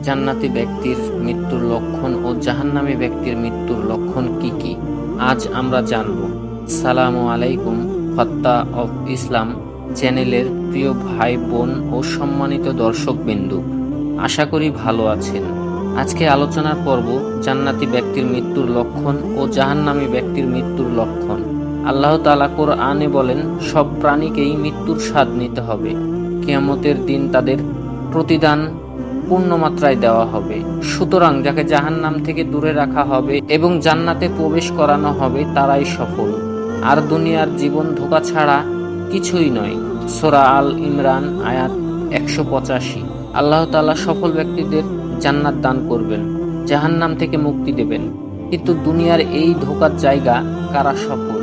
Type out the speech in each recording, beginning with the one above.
জান্নাতি ব্যক্তির মৃত্যুর লক্ষণ ও জাহান্নামী ব্যক্তির মৃত্যুর লক্ষণ কি কি আজ আমরা জানব। সালামু আলাইকুম ফাত্তা অফ ইসলাম চ্যানেলের প্রিয় ভাই বোন ও সম্মানিত দর্শকবৃন্দ, আশা করি ভালো আছেন। আজকে আলোচনার পর্ব জান্নাতি ব্যক্তির মৃত্যুর লক্ষণ ও জাহান্নামী ব্যক্তির মৃত্যুর লক্ষণ। আল্লাহ তাআলা কোরআনে বলেন, সব প্রাণীকেই মৃত্যুর স্বাদ নিতে হবে। কিয়ামতের দিন তাদের প্রতিদান পূর্ণমাত্রায় দেওয়া হবে। সুতরাং যাকে জাহান্নাম থেকে দূরে রাখা হবে এবং জান্নাতে প্রবেশ করানো হবে তারাই সফল। আর দুনিয়ার জীবন ধোঁকা ছাড়া কিছুই নয়। সূরা আল ইমরান আয়াত 185। আল্লাহ তাআলা সফল ব্যক্তিদের জান্নাত দান করবেন, জাহান্নাম থেকে মুক্তি দেবেন। কিন্তু দুনিয়ার এই ধোঁকার জায়গা কারা সফল?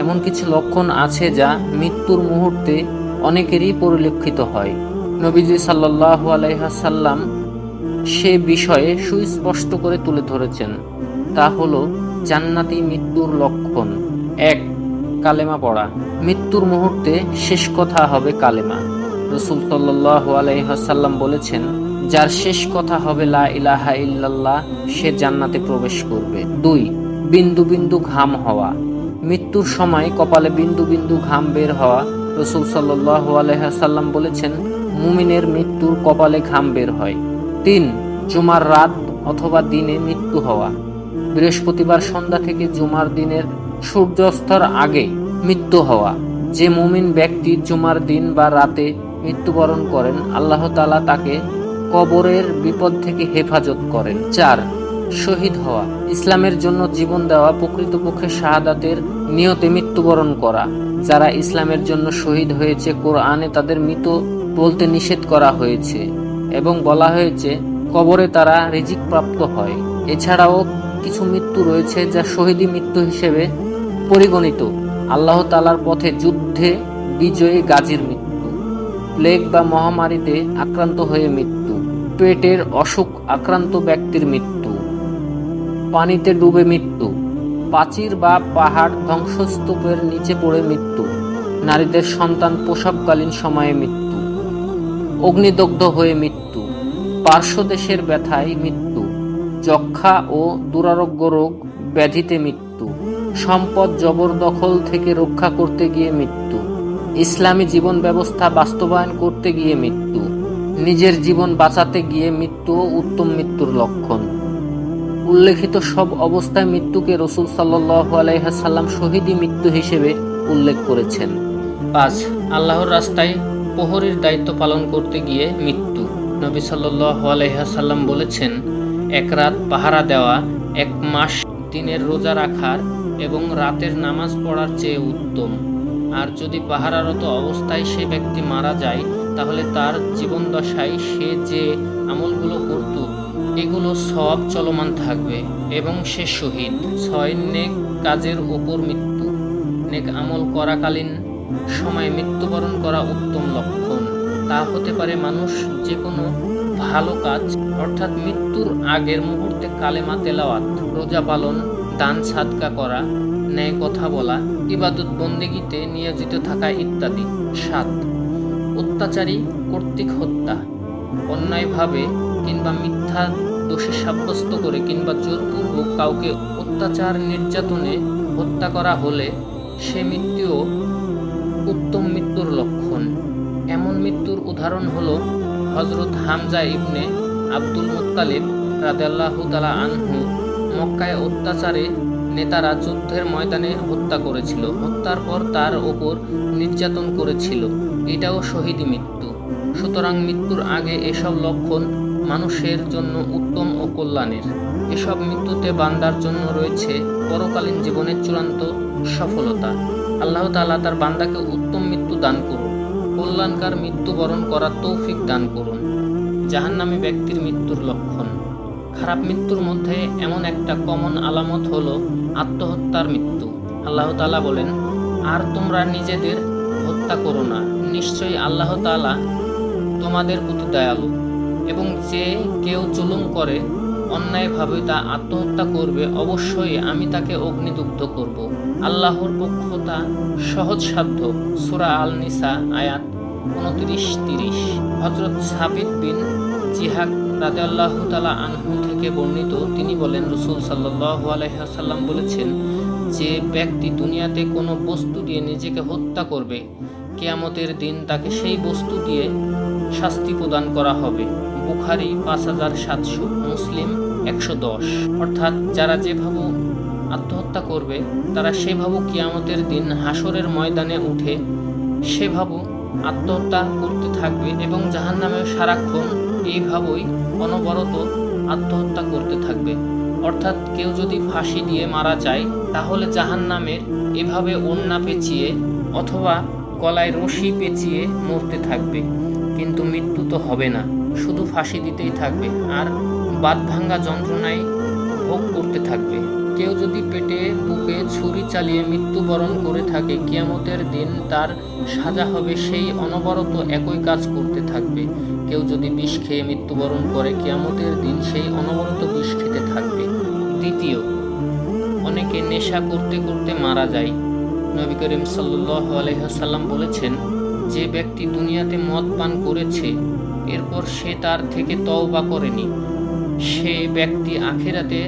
এমন কিছু লক্ষণ আছে যা মৃত্যুর মুহূর্তে অনেকেরই পরিলক্ষিত হয়। নবীজি সাল্লাল্লাহু আলাইহি ওয়াসাল্লাম সে বিষয়ে সুস্পষ্ট করে তুলে ধরেছেন। তা হলো জান্নাতি মৃত্যুর লক্ষণ। 1. কালেমা পড়া। মৃত্যুর মুহূর্তে শেষ কথা হবে কালেমা। রাসূল সাল্লাল্লাহু আলাইহি ওয়াসাল্লাম বলেছেন, যার শেষ কথা হবে লা ইলাহা ইল্লাল্লাহ, সে জান্নাতে প্রবেশ করবে। 2. বিন্দু বিন্দু ঘাম হওয়া। মৃত্যুর সময় কপালে বিন্দু বিন্দু ঘাম বের হওয়া। রাসূল সাল্লাল্লাহু আলাইহি ওয়াসাল্লাম বলেছেন, মুমিনের মৃত্যুর কপালে ঘাম বের হয়। 3. জুমার রাত অথবা দিনে মৃত্যু হওয়া। বৃহস্পতিবার সন্ধ্যা থেকে জুমার দিনের সূর্যাস্তের আগে মৃত্যু হওয়া। যে মুমিন ব্যক্তি জুমার দিন বা রাতে মৃত্যুবরণ করেন, আল্লাহ তাআলা তাকে কবরের বিপদ থেকে হেফাজত করেন। 4. শহীদ হওয়া। ইসলামের জন্য জীবন দেওয়া, প্রকৃতপক্ষে শাহাদাতের নিয়তে মৃত্যুবরণ করা। যারা ইসলামের জন্য শহীদ হয়েছে, কোরআনে তাদের মৃত বলতে নিষেধ করা হয়েছে এবং বলা হয়েছে কবরে তারা রিজিক প্রাপ্ত হয়। এছাড়াও কিছু মৃত্যু রয়েছে যা শহীদি মৃত্যু হিসেবে পরিগণিত। আল্লাহ তাআলার পথে যুদ্ধে বিজয়ী গাজীর মৃত্যু, প্লেগ বা মহামারীতে আক্রান্ত হয়ে মৃত্যু, পেটের অসুখ আক্রান্ত ব্যক্তির মৃত্যু, পানিতে ডুবে মৃত্যু, প্রাচীর বা পাহাড় ধ্বংসস্তূপের নিচে পড়ে মৃত্যু, নারীদের সন্তান প্রসবকালীন সময়ে মৃত্যু, অগ্নিদগ্ধ হয়ে মৃত্যু, পার্শ্বদেশের ব্যথায় মৃত্যু, যক্ষ্মা ও দুরারোগ্য রোগ ব্যাধিতে মৃত্যু, সম্পদ জবরদখল থেকে রক্ষা করতে গিয়ে মৃত্যু, ইসলামী জীবন ব্যবস্থা বাস্তবায়ন করতে গিয়ে মৃত্যু, নিজের জীবন বাঁচাতে গিয়ে মৃত্যু উত্তম মৃত্যুর লক্ষণ। উল্লেখিত সব অবস্থায় মৃত্যুকে রাসূল সাল্লাল্লাহু আলাইহি ওয়াসাল্লাম শহীদি মৃত্যু হিসেবে উল্লেখ করেছেন। 5. আল্লাহর রাস্তায় প্রহরীর দায়িত্ব পালন করতে গিয়ে মৃত্যু। নবী সাল্লাল্লাহু আলাইহি ওয়াসাল্লাম বলেছেন, এক রাত পাহারা দেওয়া 1 মাস দিনের রোজা রাখার এবং রাতের নামাজ পড়ার চেয়ে উত্তম। আর যদি পাহারারত অবস্থায় সে ব্যক্তি মারা যায়, তাহলে তার জীবনদশায় সে যে আমলগুলো করত এগুলো সব চলমান থাকবে এবং সে শহীদ। 6. নেক কাজের ওপর মৃত্যু। নেক আমল করাকালীন সময় মৃত্যুবরণ করা উত্তম লক্ষণ। তা হতে পারে মানুষ যে কোনো ভালো কাজ, অর্থাৎ মৃত্যুর আগের মুহূর্তে কালেমা তেলাওয়াত, রোজা পালন, দান সাদকা করা, ন্যায় কথা বলা, ইবাদত বন্দেগীতে নিয়োজিত থাকা ইত্যাদি। 7. অত্যাচারী কর্তৃক হত্যা। অন্যায়ভাবে কিংবা মিথ্যা দোষী সাব্যস্ত করে কিংবা জোরপূর্বক কাউকে অত্যাচার নির্যাতনে হত্যা করা হলে সে মৃত্যুও উত্তম মৃত্যুর লক্ষণ। এমন মৃত্যুর উদাহরণ হলো হযরত হামজা ইবনে আব্দুল মুত্তালিব রাদিয়াল্লাহু তাআলা আনহু। মক্কায় অত্যাচারে নেতারা যুদ্ধের ময়দানে হত্যা করেছিল, হত্যার পর তার ওপর নির্যাতন করেছিল। এটাও শহীদি মৃত্যু। সুতরাং মৃত্যুর আগে এসব লক্ষণ মানুষের জন্য উত্তম ও কল্যাণের। এসব মৃত্যুতে বান্দার জন্য রয়েছে পরকালীন জীবনের চূড়ান্ত সফলতা। আল্লাহ তাআলা তার বান্দাকে উত্তম মৃত্যু দান করুন, কল্যাণকার মৃত্যুবরণ করার তৌফিক দান করুন। জাহান্নামী ব্যক্তির মৃত্যুর লক্ষণ। খারাপ মৃত্যুর মধ্যে এমন একটা কমন আলামত হলো আত্মহত্যার মৃত্যু। আল্লাহ তাআলা বলেন, আর তোমরা নিজেদের হত্যা করো না, নিশ্চয়ই আল্লাহ তাআলা তোমাদের প্রতি দয়ালু। এবং যে কেউ জুলুম করে অন্যায়ভাবে তা আত্মহত্যা করবে, অবশ্যই আমি তাকে অগ্নিদগ্ধ করব। আল্লাহর পক্ষ তা সহজসাধ্য। সূরা আল নিসা আয়াত 29-30। হযরত সাবিত বিন জিহাক রাদিয়াল্লাহু তাআলা আনহু থেকে বর্ণিত, তিনি বলেন, রাসূল সাল্লাল্লাহু আলাইহি ওয়াসাল্লাম বলেছেন, যে ব্যক্তি দুনিয়াতে কোনো বস্তু দিয়ে নিজেকে হত্যা করবে, কিয়ামতের দিন তাকে সেই বস্তু দিয়ে শাস্তি প্রদান করা হবে। বুখারী 5700, মুসলিম 110। অর্থাৎ যারা যেভাবে আত্মহত্যা করবে তারা সেভাবে কিয়ামতের দিন হাসরের ময়দানে উঠে সেভাবে আত্মহত্যা করতে থাকবে এবং জাহান্নামে সারাক্ষণ এইভাবেই অনবরত আত্মহত্যা করতে থাকবে। অর্থাৎ কেউ যদি ফাঁসি দিয়ে মারা যায় তাহলে জাহান্নামের এভাবে ওড়না পেঁচিয়ে অথবা গলায় রশি পেঁচিয়ে মরতে থাকবে, কিন্তু মৃত্যু তো হবে না, শুধু ফাঁসি দিতেই থাকবে আর বাত ভাঙ্গা যন্ত্রণায় ভোগ করতে থাকবে। কেউ যদি পেটে বুকে ছুরি চালিয়ে মৃত্যুবরণ করে থাকে, কিয়ামতের দিন তার সাজা হবে সেই অনবরত একই কাজ করতে থাকবে। কেউ যদি বিষ খেয়ে মৃত্যুবরণ করে, কিয়ামতের দিন সেই অনবরত বিষ খেতে থাকবে। দ্বিতীয়, অনেকে নেশা করতে করতে মারা যায়। নবী করিম সাল্লাল্লাহু আলাইহি ওয়াসাল্লাম বলেছেন, যে ব্যক্তি দুনিয়াতে মদ পান করেছে এরপর সে তার থেকে তওবা করেনি, সে ব্যক্তি আখিরাতে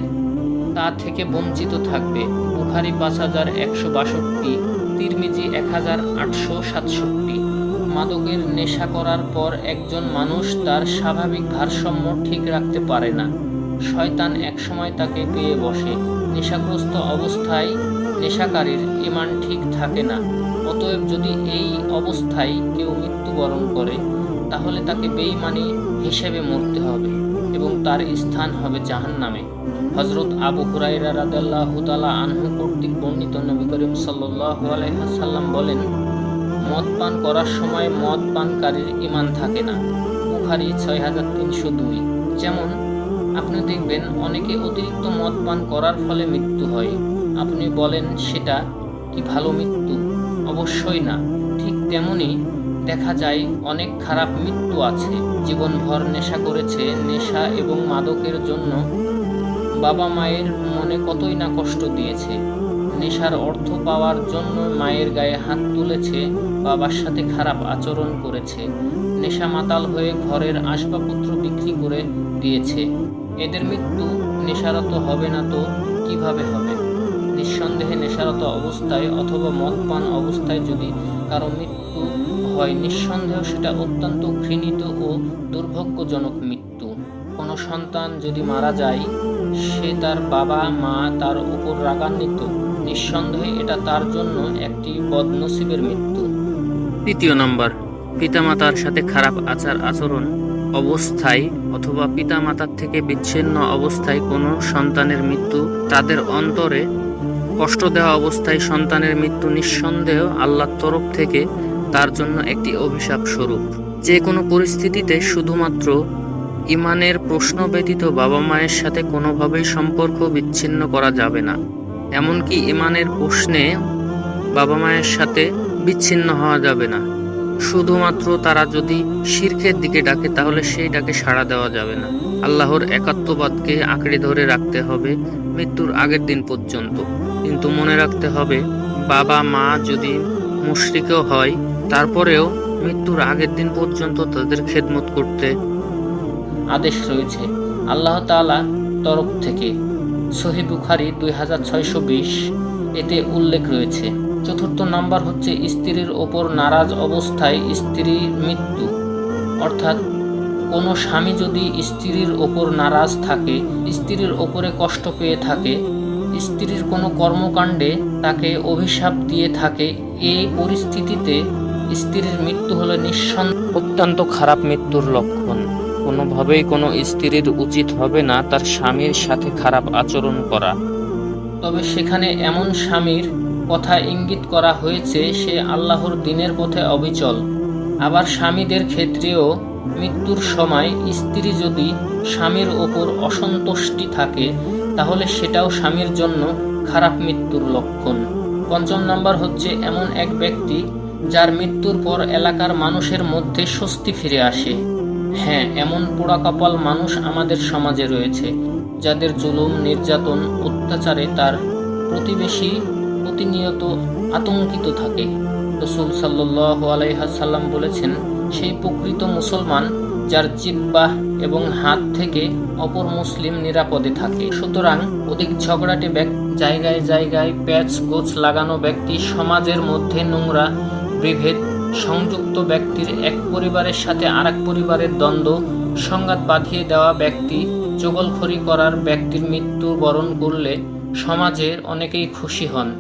তা থেকে বঞ্চিত থাকবে। বুখারী 5162, তিরমিজি 1867। মাদকের নেশা করার পর একজন মানুষ তার স্বাভাবিক ভারসাম্য ঠিক রাখতে পারে না, শয়তান একসময় তাকে পেয়ে বসে। নেশাগ্রস্ত অবস্থায় নেশাকারীর ঈমান ঠিক থাকে না। অতএব যদি এই অবস্থায় কেউ মৃত্যুবরণ করে তাহলে তাকে বেঈমানি হিসেবে মরতে হবে এবং তার স্থান হবে জাহান্নামে। হযরত আবু হুরায়রা রাদিয়াল্লাহু তাআলা আনহু কর্তৃক বর্ণিত, নবী করিম সাল্লাল্লাহু আলাইহি ওয়াসাল্লাম বলেন, মদ পান করার সময় মদ পানকারীর ঈমান থাকে না। বুখারী 6302। যেমন আপনি দেখবেন অনেকে অতিরিক্ত মদ পান করার ফলে মৃত্যু হয়। আপনি বলেন সেটা কি ভালো মৃত্যু? অবশ্যই না। ঠিক তেমনি দেখা যায় অনেক খারাপ মৃত্যু আছে। জীবনভর নেশা করেছে, নেশা এবং মাদকের জন্য বাবা মায়ের মনে কতই না কষ্ট দিয়েছে। নেশার অর্থ পাওয়ার জন্য মায়ের গায়ে হাত তুলেছে, বাবার সাথে খারাপ আচরণ করেছে, নেশা মাতাল হয়ে ঘরের আসবাবপত্র বিক্রি করে দিয়েছে। এদের মৃত্যু নেশারত হবে না তো কিভাবে হবে? নিঃসন্দেহে নেশারত অবস্থায় অথবা মদ পান অবস্থায় যদি কারো মৃত্যু হয়, নিঃসন্দেহ সেটা অত্যন্ত ঘৃণিত ও দুর্ভাগ্যজনক মৃত্যু। কোনো সন্তান যদি মারা যায়, সে তার বাবা মা তার উপর রাগান্বিত, নিঃসন্দেহে এটা তার জন্য একটি বদনসিবের মৃত্যু। তৃতীয় নম্বর, পিতামাতার সাথে খারাপ আচরণ অবস্থায় অথবা পিতামাতার থেকে বিচ্ছিন্ন অবস্থায় কোনো সন্তানের মৃত্যু, তাদের অন্তরে কষ্ট দেওয়া অবস্থায় সন্তানের মৃত্যু নিঃসন্দেহ আল্লাহর তরফ থেকে তার জন্য একটি অভিশাপ স্বরূপ। যে কোনো পরিস্থিতিতে শুধুমাত্র ঈমানের প্রশ্ন ব্যতীত বাবা মায়ের সাথে কোনোভাবেই সম্পর্ক বিচ্ছিন্ন করা যাবে না। এমনকি ঈমানের প্রশ্নে বাবা মায়ের সাথে বিচ্ছিন্ন হওয়া যাবে না। শুধুমাত্র তারা যদি শিরকের দিকে ডাকে তাহলে সেই ডাকে সাড়া দেওয়া যাবে না। আল্লাহর একাত্মবাদকে আঁকড়ে ধরে রাখতে হবে মৃত্যুর আগের দিন পর্যন্ত। কিন্তু মনে রাখতে হবে, বাবা মা যদি মুশরিকও হয় তারপরেও মৃত্যুর আগের দিন পর্যন্ত তাদের খেদমত করতে আদেশ রয়েছে আল্লাহ তাআলা তরফ থেকে। সহিহ বুখারী 2620, এতে উল্লেখ রয়েছে। চতুর্থ নাম্বার হচ্ছে স্ত্রীর ওপর নারাজ অবস্থায় স্ত্রীর মৃত্যু। অর্থাৎ কোনো স্বামী যদি স্ত্রীর ওপর নারাজ থাকে, স্ত্রীর ওপরে কষ্ট পেয়ে থাকে, স্ত্রীর কোনো কর্মকাণ্ডে তাকে অভিশাপ দিয়ে থাকে, এই পরিস্থিতিতে স্ত্রীর মৃত্যু হলো নিঃসন্দেহে অত্যন্ত খারাপ মৃত্যুর লক্ষণ। কোনোভাবেই কোনো স্ত্রীর উচিত হবে না তার স্বামীর সাথে খারাপ আচরণ করা। তবে সেখানে এমন স্বামীর কথা ইঙ্গিত করা হয়েছে সে আল্লাহর দ্বীনের পথে অবিচল। আবার স্বামীদের ক্ষেত্রেও মৃত্যুর সময় স্ত্রী যদি স্বামীর ওপর অসন্তুষ্টি থাকে তাহলে সেটাও স্বামীর জন্য খারাপ মৃত্যুর লক্ষণ। পঞ্চম নাম্বার হচ্ছে এমন এক ব্যক্তি যার মৃত্যুর পর এলাকার মানুষের মধ্যে স্বস্তি ফিরে আসে। হ্যাঁ, এমন পোড়া কপাল মানুষ আমাদের সমাজে রয়েছে যাদের জুলুম, নির্যাতন, অত্যাচারে তার প্রতিবেশী প্রতিনিয়ত আতঙ্কিত থাকে। রাসূল সাল্লাল্লাহু আলাইহি ওয়াসাল্লাম বলেছেন, সেই প্রকৃত মুসলমান যার জিহ্বা এবং হাত থেকে অপর মুসলিম নিরাপদে থাকে। সুতরাং অধিক ঝগড়াটে জায়গায় জায়গায় প্যাচ গোছ লাগানো ব্যক্তি, সমাজের মধ্যে নোংরা বিভেদ, সংযুক্ত ব্যক্তির এক পরিবারের সাথে আরেক পরিবারের দ্বন্দ্ব, সংঘাত বাঁধিয়ে দেওয়া ব্যক্তি, চগলখড়ি করার ব্যক্তির মৃত্যুবরণ করলে সমাজের অনেকেই খুশি হন।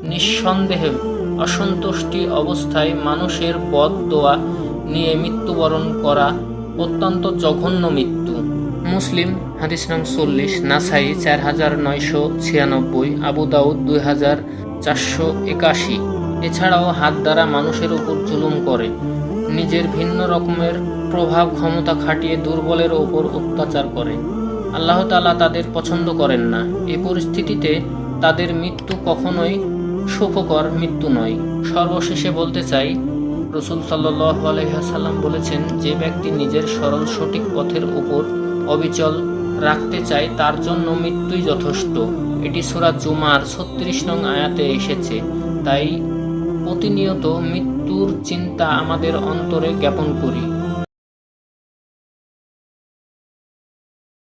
নিঃসন্দেহে অসন্তুষ্টি অবস্থায় মানুষের বদদোয়া নিয়ে মৃত্যুবরণ করা অত্যন্ত জঘন্য মৃত্যু। মুসলিম হাদিস নং 40, নাসাই 4996, আবু দাউদ 2481। এছাড়াও হাত দ্বারা মানুষের উপর জুলুম করে নিজের ভিন্ন রকমের প্রভাব ক্ষমতা খাটিয়ে দুর্বলের ওপর অত্যাচার করে। আল্লাহ তাআলা তাদের পছন্দ করেন না। এই পরিস্থিতিতে তাদের মৃত্যু কখনোই সুখকর মৃত্যু নয়। সর্বশেষে বলতে চাই, রাসূল সাল্লাল্লাহু আলাইহি ওয়াসাল্লাম বলেছেন, যে ব্যক্তি নিজের সরল সঠিক পথের উপর অবিচল রাখতে চায় তার জন্য মৃত্যুই যথেষ্ট। এটি সূরা জুমার 36 নং আয়াতে এসেছে। তাই প্রতিনিয়ত মৃত্যুর চিন্তা আমাদের অন্তরে জ্ঞাপন করি।